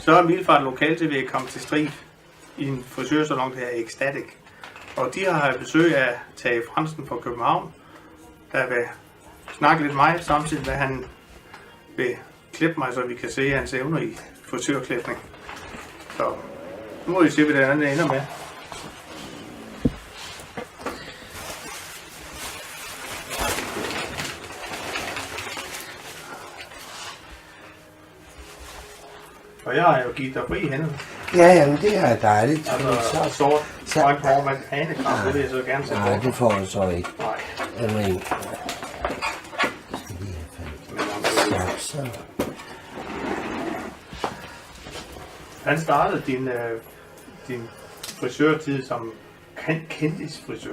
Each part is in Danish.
Så er Middelfart Lokal TV kommet til Strib i en frisørsalon, der hedder Ecstatic. Og de har besøg af Tage Fransen fra København, der vil snakke lidt med mig, samtidig med at han vil klippe mig, så vi kan se hans evner i frisørklipning. Så nu må vi se, hvad det andet ender med. Og jeg har jo givet dig fri hænder. Ja, jamen det er dejligt. Altså sort, grønt hår med hanekraft, det vil jeg så gerne sætte på. Nej, det får du så ikke. Nej. Jamen, så. Han startede din frisørtid som kendisfrisør.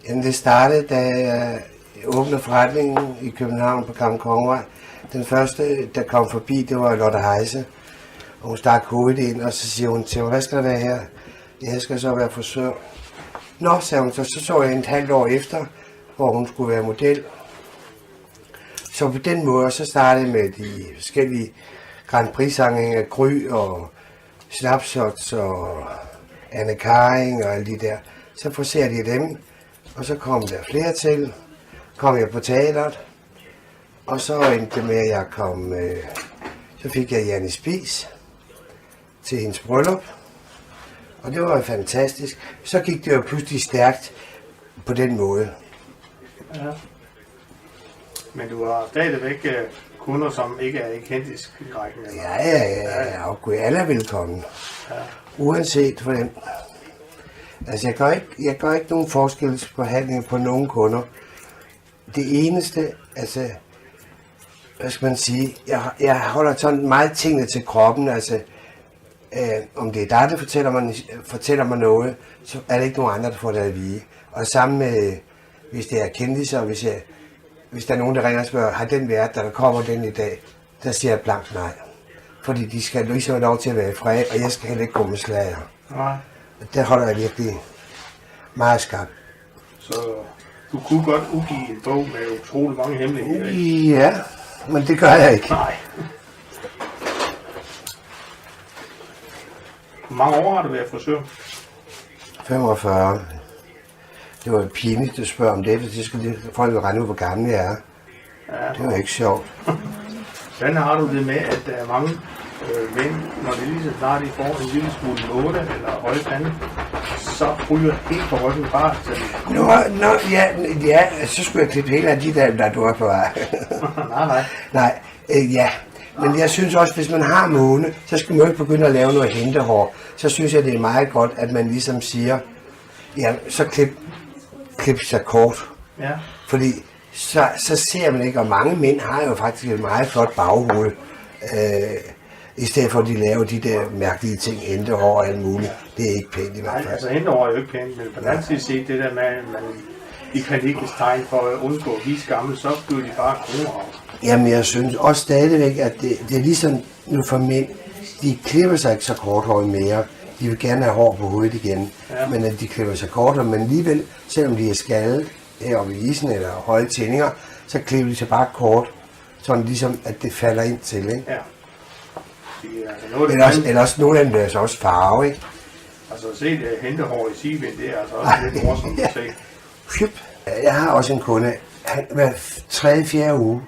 Jamen det startede, da jeg åbnede forretningen i København på Gamle Kongevej. Den første, der kom forbi, det var Lotte Heise. Og hun stak hovedet ind, og så siger hun til mig, hvad skal der være her? Jeg skal så være frisør. Nå, sagde hun, så så jeg et halvt år efter, hvor hun skulle være model. Så på den måde, så startede jeg med de forskellige Grand Prix-sange af Gry og Snapshots og Anne Karing og alle de der. Så forserede jeg dem, og så kom der flere til. Kom jeg på teateret, og så endte det med, at jeg kom... Så fik jeg Janne Spies til hendes bryllup, og det var fantastisk. Så gik det jo pludselig stærkt på den måde. Ja. Men du har stadigvæk kunder, som ikke er i kendisrækken? Ja, og gud, alle er velkommen. Ja. Uanset for dem. Altså, jeg gør ikke nogen forskelsbehandling på nogen kunder. Det eneste, altså, hvad skal man sige, jeg holder sådan meget tingene til kroppen, altså, om det er dig, der fortæller mig noget, så er det ikke nogen andre, der får det at vide. Og sammen med, hvis det er kendiser, hvis der er nogen, der ringer og spørger, har den været, der kommer den i dag, der siger jeg blankt nej. Fordi de skal ligesom have lov til at være i fred, og jeg skal heller ikke gå med slager. Nej. Der holder jeg virkelig meget skarpt. Så du kunne godt udgive en bog med utrolig mange hemmeligheder? Ja, men det gør jeg ikke. Nej. Hvor mange år har du været frisør? 45. Det var pinligt at spørge om det, for det skulle folk regne ud, hvor gammel jeg er. Ja. Det var ikke sjovt. Hvordan har du det med, at der er mange mænd, når det lige så snart de får en lille smule måle eller højpande, så ryger helt på ryggen bare til Ja, så skulle jeg klippe hele af de der du er på vej. Nej, ja. Men jeg synes også, hvis man har måne, så skal man ikke begynde at lave noget hentehår. Så synes jeg, det er meget godt, at man ligesom siger, ja, så klip sig kort. Ja. Fordi så ser man ikke, og mange mænd har jo faktisk et meget flot baghoved, i stedet for at de laver de der mærkelige ting, hentehår og alt muligt. Det er ikke pænt i hvert fald. Nej, altså hentehår er jo ikke pænt, men på den anden side set det der med, at man i panikkens tegn for at undgå at vise gammel, så bliver de bare kroner. Jamen jeg synes også stadigvæk, at det er ligesom nu for mænd, de klipper sig ikke så korthåret mere. De vil gerne have hår på hovedet igen, ja. Men at de klipper sig kortere, men alligevel, selvom de er skaldet heroppe i isen eller høje tændinger, så klipper de sig bare kort, sådan ligesom at det falder ind til, ikke? Ja. Altså ellers nogle af dem er så også farve, ikke? Altså at se det hentehår i sigevind, det er altså også lidt morsomt at se. Jeg har også en kunde, hver 3-4 uge,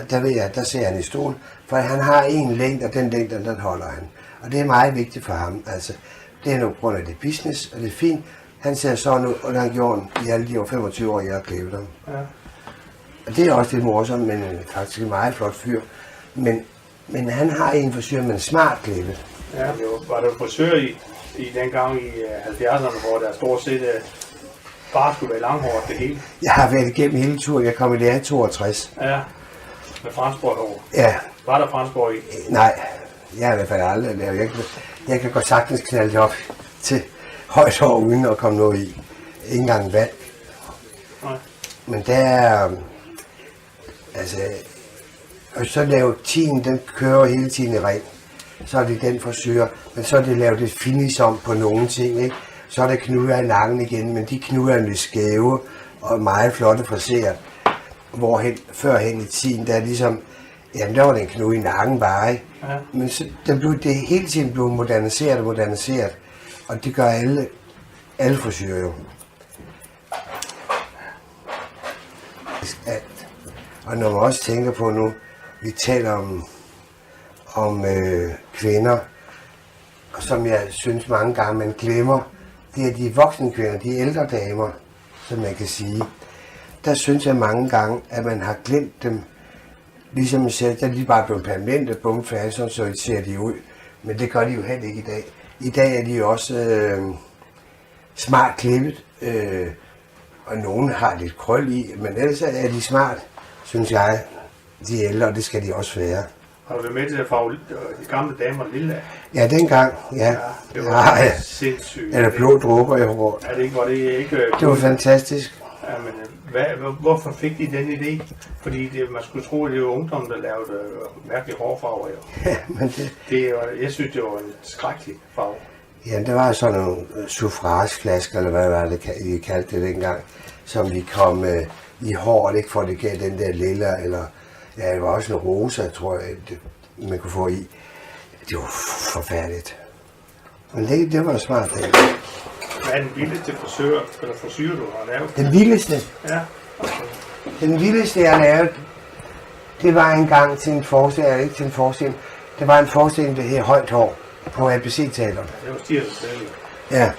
der ved jeg, der ser han i stolen, for han har en længde, og den længde, den holder han. Og det er meget vigtigt for ham, altså. Det er nu på grund af det business, og det er fint. Han ser sådan ud, og det har han gjort i alle de år, 25 år, jeg har klippet ham. Ja. Og det er også lidt morsomt, men faktisk en meget flot fyr. Men han har en frisør, men smart klippet. Ja, var du frisør i den gang i 70'erne, hvor der stort set bare skulle være langhåret det hele? Jeg har været igennem hele turen. Jeg kom i lære i 62. Ja, med franskbrød over. Ja. Var der franskbrød i? Nej, jeg har i hvert fald aldrig lavet. Jeg kan godt sagtens knalde det op til højt hår uden at komme noget i. Ikke engang vand. Nej. Men der er... altså... Og så laver tiden, den kører hele tiden i ring. Så er det den frisør, men så er det lavet et finish om på nogle ting, ikke? Så er der knuder i nakken igen, men de knuder er lidt skæve og meget flotte friseret. Hvorhen, førhen i tiden, der er ligesom Jamen, der var den knude i nakken bare, ikke? Ja. Men så, det hele tiden blev moderniseret og moderniseret. Og det gør alle frisyrer jo. Alt. Og når man også tænker på nu, vi taler om kvinder, som jeg synes mange gange man glemmer, det er de voksne kvinder, de ældre damer, som man kan sige. Der synes jeg mange gange, at man har glemt dem. Ligesom jeg siger, der er de bare blevet permanente bumfærdige, sådan så ser de ud. Men det gør de jo heller ikke i dag. I dag er de jo også smart klippet, og nogen har lidt krøl i, men ellers er de smart, synes jeg, de ældre, og det skal de også være. Har du været med til at farve de gamle damer lille? Ja, dengang, ja. Det var ja. sindssygt. Eller blå dråber i håret. Er det ikke, var det ikke... Det var fantastisk. Ja, men hvorfor fik de den idé? Fordi man skulle tro, at det var ungdommen, der lavede mærkelige hårfarver. Ja, men jeg synes, det var en skrækkelig farve. Ja, der var sådan nogle suffrageflasker, eller hvad var det, I kaldte det dengang, som vi kom i håret, ikke for det gav den der lilla, eller ja, det var også en rosa, tror jeg, man kunne få i. Det var forfærdeligt. Men det var smart. Det. Hvad er den vildeste frisyr, du har lavet? Den vildeste? Ja. Okay. Den vildeste, jeg lavede, det var engang til en forestilling, ikke til en forestilling. Det var en forestilling, der hed Højt Hår på ABC-teateret. Det var Stiers selv. Ja,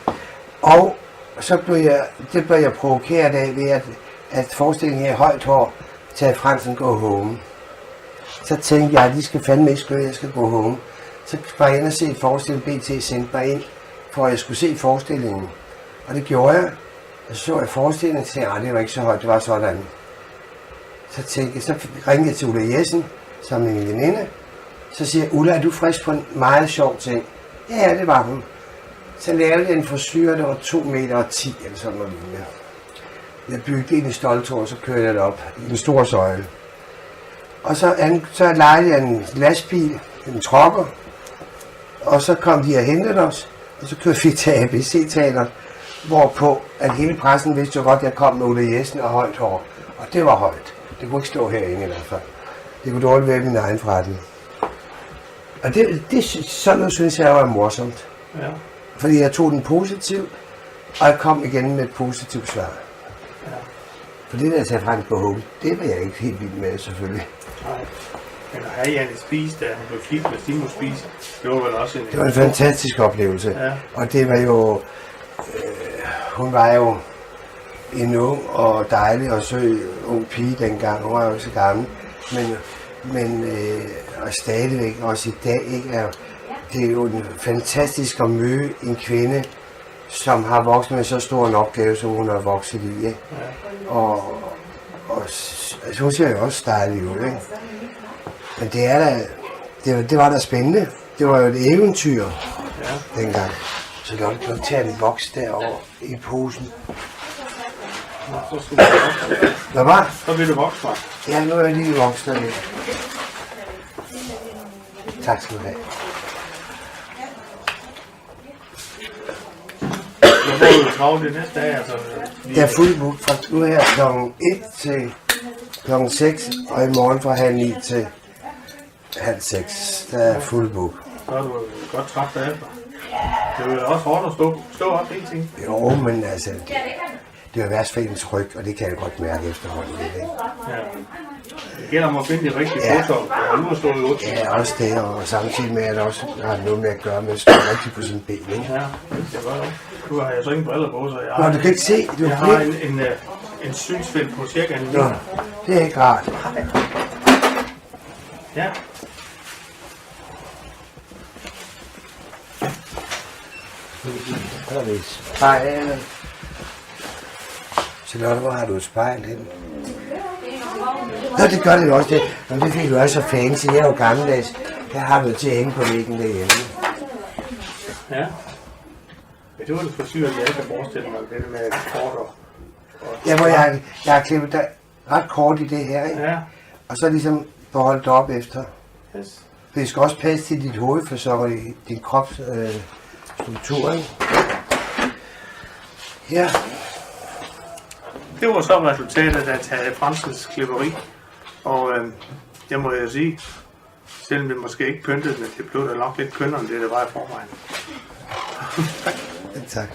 og så blev jeg provokeret af ved, at forestillingen hed Højt Hår til Fransen gå home. Så tænkte jeg, at de skal fandme ikke skrive, at jeg skal gå home. Så var jeg inde og se forestillingen, BT sendte mig ind, for at jeg skulle se forestillingen. Og det gjorde jeg. Og så jeg forestillingen og tænkte, at det var ikke så højt, det var sådan. Så ringede jeg til Ulla Jessen, sammen med min veninde. Så siger jeg, Ulla, er du frisk på en meget sjov ting? Ja, det var hun. Så lavede jeg en frisyr, der var 2,10 meter eller sådan noget lignende. Jeg byggede ind i stoltår, så kørte jeg det op i en stor søjle. Og så lejede jeg en lastbil, en trucker, og så kom de og hentede os, og så kørte vi til ABC-teateret, hvorpå at hele pressen vidste jo godt, at jeg kom med Ulla Jessen og Højt Hår. Og det var højt. Det kunne ikke stå herinde i hvert fald. Det kunne dårligt være min egen forretning. Og sådan noget synes jeg var morsomt. Ja. Fordi jeg tog den positivt, og jeg kom igen med et positivt svar. Ja. For det der tager frem på home, det var jeg ikke helt vild med, selvfølgelig. Nej. Men at have Janne Spies, da hun blev gift med Simon Spies, det var vel også en... Det var en fantastisk oplevelse. Ja. Og det var jo... hun var jo en ung og dejlig og sød ung pige dengang. Hun var jo så gammel. Men og stadigvæk også i dag, ikke, det er jo fantastisk at møde en kvinde, som har vokset med så stor en opgave, som hun har vokset i. Ikke? Ja. Og altså, hun ser jo også dejlig ud. Ikke? Men det var da spændende. Det var jo et eventyr dengang. Så Lotte kan tage en voks derovre i posen. Så skal du vokse. Hvad var? Så vil du vokse mig. Ja, nu er jeg lige voksen der. Tak skal du have. Så får du travlt det næste dag, altså... Jeg er fuldt book fra nu her kl. 1 til kl. 6, og i morgen fra halv 9 til halv 6. Der er fuldt book. Så er du godt træt bagefter. Det er jo også hårdt at stå op hele tiden. Jo, men altså, det er jo værst for ens ryg, og det kan jeg godt mærke efterhånden. Ikke? Ja. Det gælder om at finde de rigtige fodtog. Jeg har nu at stå i 8. Ja, også det, og samtidig med, at det også har noget med at gøre med at stå rigtig på sin ben. Ikke? Ja, det er godt. Nu har jeg så ingen briller på, så jeg Nå, du kan ikke se. Jeg har en synsfelt på cirka en meter. Det er ikke rart. Ja. Så er det spejl. Charlotte, hvor har du et spejl henne? Nå, det gør det jo også det. Men det fik du også så fancy. Jeg er jo gammeldags. Der har du til at hænge på væggen derhjemme. Ja. Men det var det frisyr, jeg ikke kan forestille mig. Det med kort og... Ja, hvor jeg har klippet dig ret kort i det her, ikke? Ja. Og så ligesom beholdt op efter. Yes. Det skal også passe til dit hovedfasong og din krops struktur, ikke? Ja. Det var så resultatet af Tage Fransens klipperi. Og Det må jeg sige. Selvom det måske ikke pyntede, men det blev da nok lidt kønnere, end det var i forvejen. Tak.